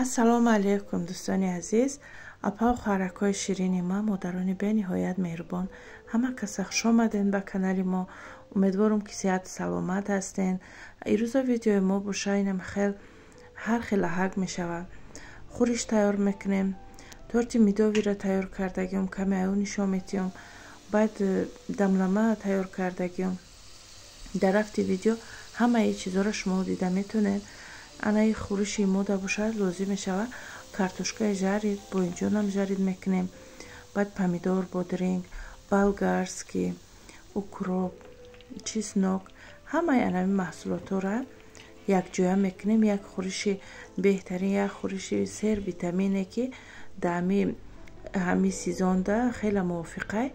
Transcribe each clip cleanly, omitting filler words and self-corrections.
ассалому алайкум дӯстони азиз, апа ва хӯракҳои ширини ма, модарони бениҳоят меҳрубон, ҳама каса хуш омаден ба канали мо. Умедворам ки сеҳату саломат ҳастен. ирӯза видеои мо боша инам ҳар хел ҳак мешавад. хӯриш тайёр мекунем, торти мидовиро тайёр кардагиём, каме аю нишон метиём, баъд дамлама тайёр кардагиём. дар рафти видео ҳамаи чизоро шумо дида метонед. анаи хӯриши мода бошад лозим мешавад картошкаи жарид, боинҷонам жарид мекунем, баъд помидор, бодринг, болгарский, укроп, чеснок, ҳамаи анави маҳсулотора якҷоя мекунем. як хӯриши беҳтарин, як хӯриши сер витамине ки даами ҳами сезонда хеле мувофиқай.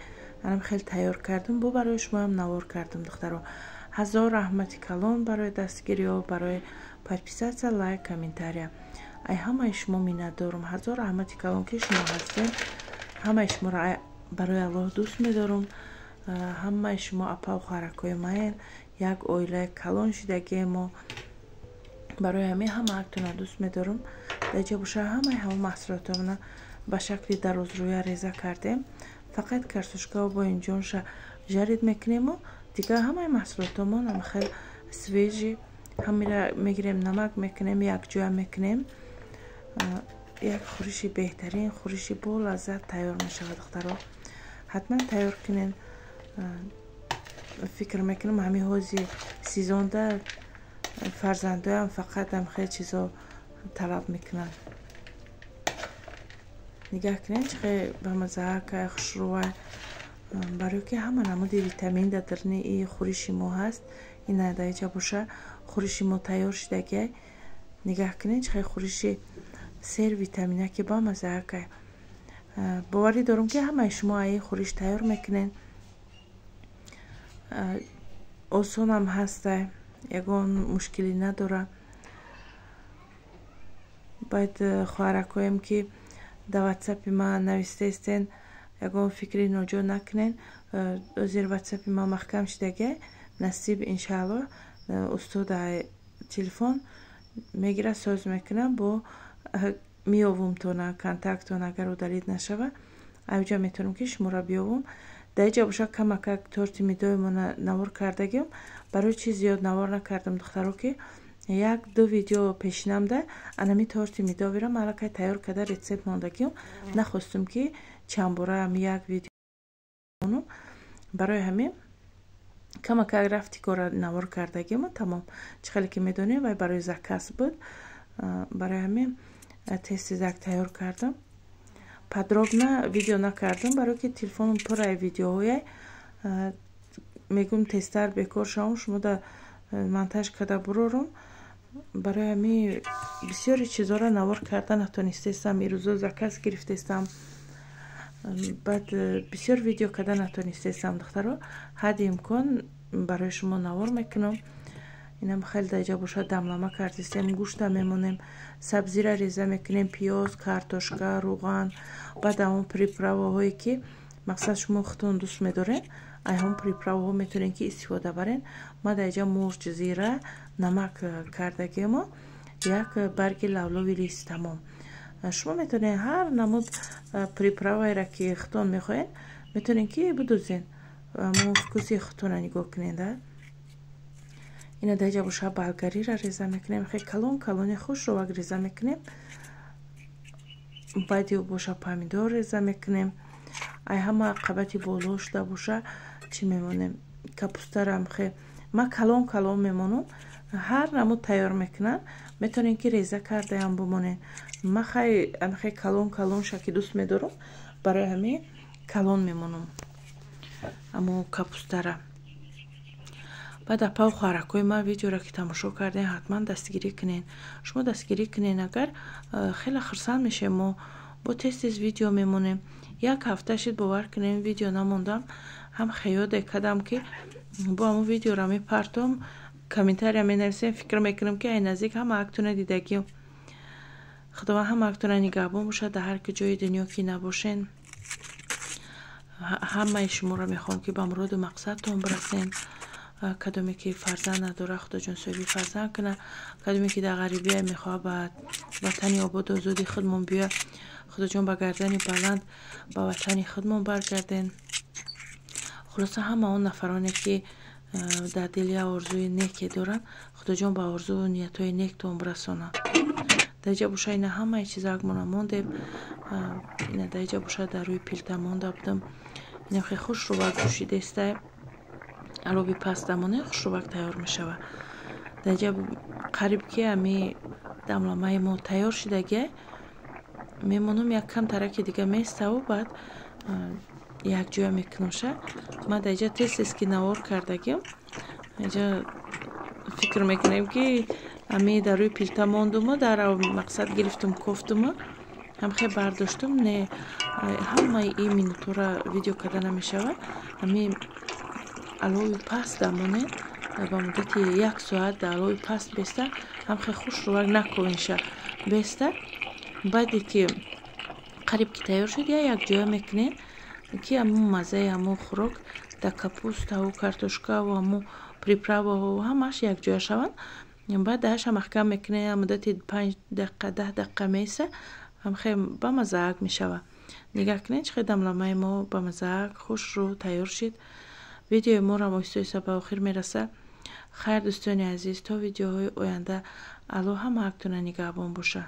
анам хеле тайёр кардам, бо барои шумоам навор кардам духтаро. ҳазор раҳмати калон барои дастгириё, барои подписатсия, лайк, комментария. ай ҳамаи шумо миннатдорам. ҳазор раҳмати калон ки шумо ҳастем. ҳамаи шуморо барои Аллоҳ дӯст медорам. ҳамаи шумо апа ва хӯракҳои маен, як оилаи калон шидагие мо. барои ҳамин ҳамаактона дӯст медорам. даҷа боша ҳамаи ҳама маҳсулотамона ба шакли дарозрӯя реза кардем. фақат картошка ва боинҷонша жарид мекунему. дигар ҳамаи маҳсулотамон хеле свежи. ҳамира мегирем, намак мекунем, якҷоя мекунем. як хӯриши беҳтарин, хӯриши бо лаззат тайёр мешавад духтаро. ҳатман тайёр кунен. фикр мекунам ҳамин ҳози сезонда фарзандоям фақат хеле чизо талаб мекунанд. нигаҳ кунед чӣ хеле бамаззаака, хушрӯа. барои ки ҳама намуди витамин дар дарни и хӯриши мо ҳаст. ина даҷа боша хӯриши мо тайёр шидагия. нигаҳ кунед чӣ хеле хӯриши сер витамина ки бамаззаака. боварӣ дорам ки ҳамаи шумо аи хӯриш тайёр мекунед. осонам ҳаста, ягон мушкилӣ надора. баъд хӯракҳоем ки дар ватсапи ман навистаистен, ягон фикри ноҷо накунен. озир ватсапи ман маҳкам шидагия. насиб иншааллоҳ устода телефон мегира соз мекунам, бо меёвумтона контактон агар удалид нашава. авҷа метавонам ки шуморо биёвум. даиҷа боша камакак торти медовимо навор кардагиём. барои чи зиёд навор накардам духтаро ки як ду видео пешинамда анами торти медовиро малакай тайёр карда рецепт мондагиём. нахостум ки чандбораам як видео монум. барои ҳамин камакак рафти кора навор кардагиём. тамом чӣ хеле ки медонем вай барои заказ буд. барои ҳамин тез-тезак тайёр кардам. подробно видео накардам, барои ки телефонам пур ай видеоҳояй. мегӯм тезтар бекор шавам, шумо да монтаж карда бурорум. барои ҳамин бисёри чизоро навор карда натонистестам. ирӯзо заказ гирифтестам. баъд бисёр видео карда натонистестам духтаро. ҳадди имкон барои шумо навор мекунам. инам хеле даҷа боша дамлама кардистем. гӯшта мемонем, сабзира реза мекунем, пиёз, картошка, руған. баъд ҳамон приправаҳое ки мақсад шумо худтон дӯст медорен, ай ҳамон приправаҳо метавонен ки истифода барен. ма даҷа мурҷ, зира, намак кардагиемо, як барги лавлови риз. тамом. шумо метавонед ҳар намуд приправаеро ки худтон мехоҳед метавонен ки бидӯзен. мо вкуси худтона нигоҳ кунеда. ина даҷа боша болгариро реза мекунем. хеле калон калони хушрӯвак реза мекунем. баъди боша помидор реза мекунем. ай ҳама қабати болош да боша чӣ мемонем, капустарам хеле ма калон калон мемонам. ҳар намуд тайёр мекунам. метавонем ки реза кардаам бимонен. ма хеле калон калонша ки дӯст медорам. барои ҳамин калон мемонам аммо капустара. баъд апа ва хӯракҳои ма видеоро ки тамошо кардем, ҳатман дастгирӣ кунен. шумо дастгирӣ кунен, агар хеле хурсанд мешем. мо бо тез-тез видео мемонем. як ҳафта шид бовар кунем видео намондам. ҳам хаёде кардам ки бо ҳамон видеоро мепартом, комментария менависем. фикр мекунам ки ай наздик ҳамаактона дидагиём. худованд ҳамаактона нигаҳбон бошад дар ҳар ҷои дунё ки набошен. ҳамаи шуморо мехоҳам ки ба муроду мақсадтон бирасен. کدومی که فرزند نداره خدا جان صاحبی فرزند کنه، کدومی که در غریبی میخواه به وطن آباد و آزادی خودمون بیا، خدا جان با گردن بلند به وطن خودمون برگردین. خلاصه همه اون نفرانی که در دل یا آرزوی نیکی دارن خدا جان با آرزو و نیتهای نیک تون برسانه. در اینجا بوشه این همه چیز اگمونه موندیم، این در اینجا بوشه در روی پیلتا مونده بودم. این خیلی خوش رو وقت جوشیده است، الوبی پستمونه خوش رو وقت تیار می شود. در اینجا قریب که همی دملامه ما تیار شده گه میمونم یک کم ترکی دیگه میسته و بعد یک جویا میکنوشه. من در اینجا تست که نوار کردگیم اینجا فکر میکنیم که همی در روی پیلتا موندم و در مقصد گرفتم کفتم هم خیلی برداشتم. نه همه این مینوتورا ویدیو کده نمیشود. همی علوی پست دمونه با مدت 1 ساعت در علوی پست بیسته هم خیلی خوش رو نکوینشه بیسته. بعدی که قریب که تیار شد یا یک جای میکنین که همون مزه همون خوراک در کپوست و کارتوشکا و همون پریپراو و همش یک جای شوند. بعد دهش هم محکم میکنه مدت 5 دقیقه 10 دقیقه میسه هم خیلی با مزاق میشوه. نگاه کنین چه دملامه ما با مزاق خوش رو تیار شد. ویدیو ما را مویستوی به آخر میرسه. خیر دوستان عزیز تا ویدیوهای آینده الو هم حقتونه نگهبان باشه.